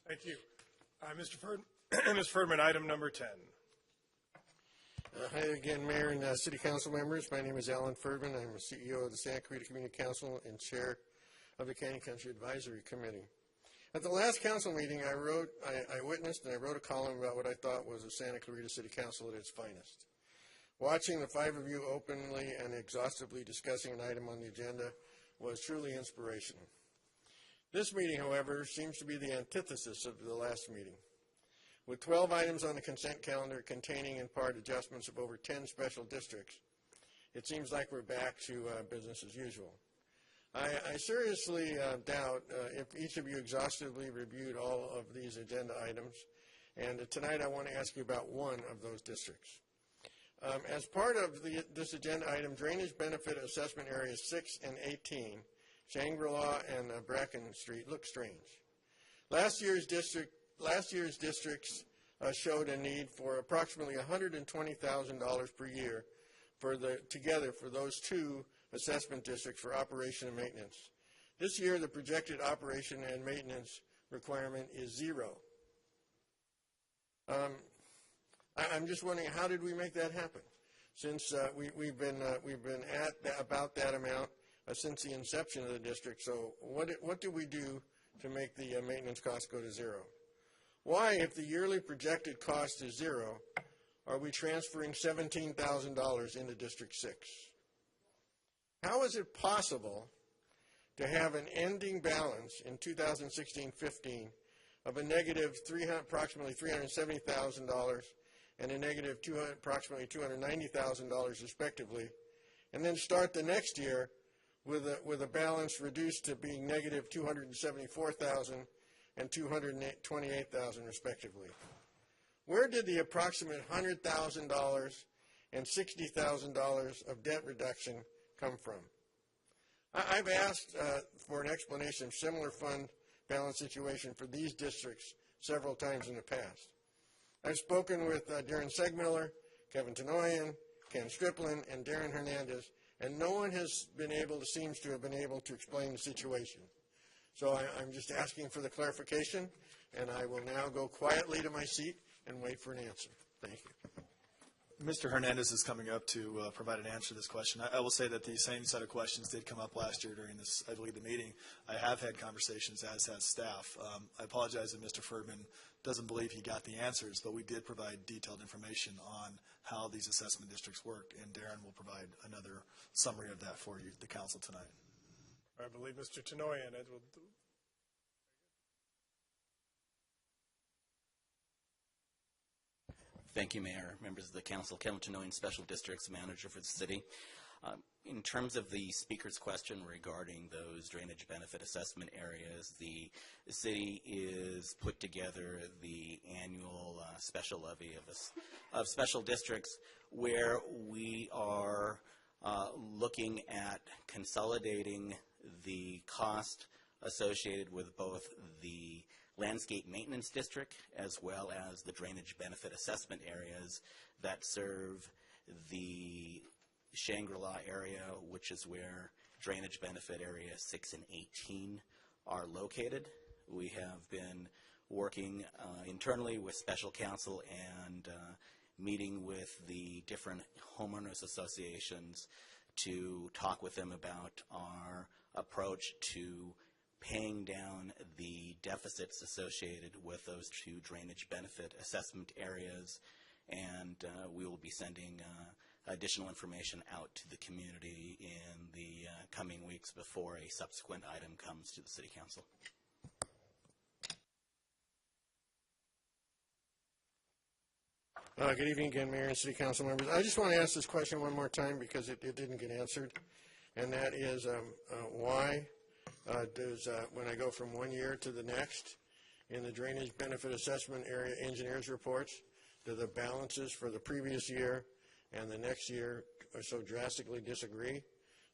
Thank you. Mr. Ferdman, item number 10. Hi again, Mayor and City Council members. My name is Alan Ferdman. I'm the CEO of the Santa Clarita Community Council and Chair of the Canyon Country Advisory Committee. At the last council meeting, I witnessed and I wrote a column about what I thought was the Santa Clarita City Council at its finest. Watching the five of you openly and exhaustively discussing an item on the agenda was truly inspirational. This meeting, however, seems to be the antithesis of the last meeting. With 12 items on the consent calendar containing in part adjustments of over 10 special districts, it seems like we're back to business as usual. I seriously doubt if each of you exhaustively reviewed all of these agenda items, and tonight I want to ask you about one of those districts. As part of this agenda item, drainage benefit assessment areas 6 and 18, Shangri-La and Bracken Street, look strange. Last year's districts showed a need for approximately $120,000 per year together for those two assessment districts for operation and maintenance. This year, the projected operation and maintenance requirement is zero. I'm just wondering, how did we make that happen? Since we've been at about that amount since the inception of the district. So what do we do to make the maintenance costs go to zero? Why, if the yearly projected cost is zero, are we transferring $17,000 into District 6? How is it possible to have an ending balance in 2016-15 of a negative approximately $370,000 and a negative approximately $290,000 respectively, and then start the next year with a balance reduced to being negative $274,000 and $228,000 respectively? Where did the approximate $100,000 and $60,000 of debt reduction come from? I've asked for an explanation of similar fund balance situation for these districts several times in the past. I've spoken with Darren Segmiller, Kevin Tenoyan, Ken Striplin, and Darren Hernandez, and no one seems to have been able to explain the situation. So I'm just asking for the clarification, and I will now go quietly to my seat and wait for an answer. Thank you. Mr. Hernandez is coming up to provide an answer to this question. I will say that the same set of questions did come up last year during this, I believe, the meeting. I have had conversations, as has staff. I apologize that Mr. Ferdman doesn't believe he got the answers, but we did provide detailed information on how these assessment districts worked, and Darren will provide another summary of that for you, the council, tonight. I believe Mr. Tenoyan. Thank you, Mayor, members of the council. Kevin Tenoyan, Special Districts Manager for the city. In terms of the speaker's question regarding those drainage benefit assessment areas, the city is put together the annual special levy of special districts, where we are looking at consolidating the cost associated with both the landscape maintenance district as well as the drainage benefit assessment areas that serve the Shangri-La area, which is where drainage benefit area 6 and 18 are located. We have been working internally with special counsel and meeting with the different homeowners associations to talk with them about our approach to paying down the deficits associated with those two drainage benefit assessment areas, and we will be sending additional information out to the community in the coming weeks before a subsequent item comes to the City Council. Good evening again, Mayor and City Council members. I just want to ask this question one more time because it didn't get answered, and that is why does, when I go from one year to the next in the drainage benefit assessment area engineers reports, do the balances for the previous year and the next year so drastically disagree?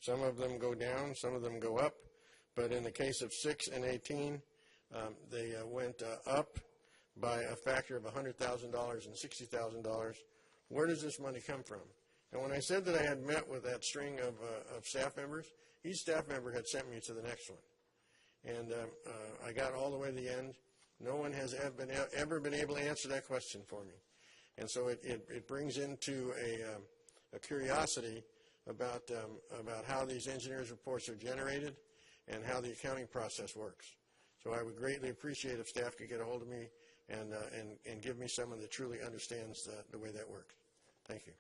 Some of them go down, some of them go up, but in the case of 6 and 18, they went up by a factor of $100,000 and $60,000. Where does this money come from? And when I said that I had met with that string of staff members, each staff member had sent me to the next one. And I got all the way to the end, No one has ever been able to answer that question for me. And so it brings into a curiosity about how these engineers' reports are generated and how the accounting process works. So I would greatly appreciate if staff could get a hold of me and give me someone that truly understands the way that works. Thank you.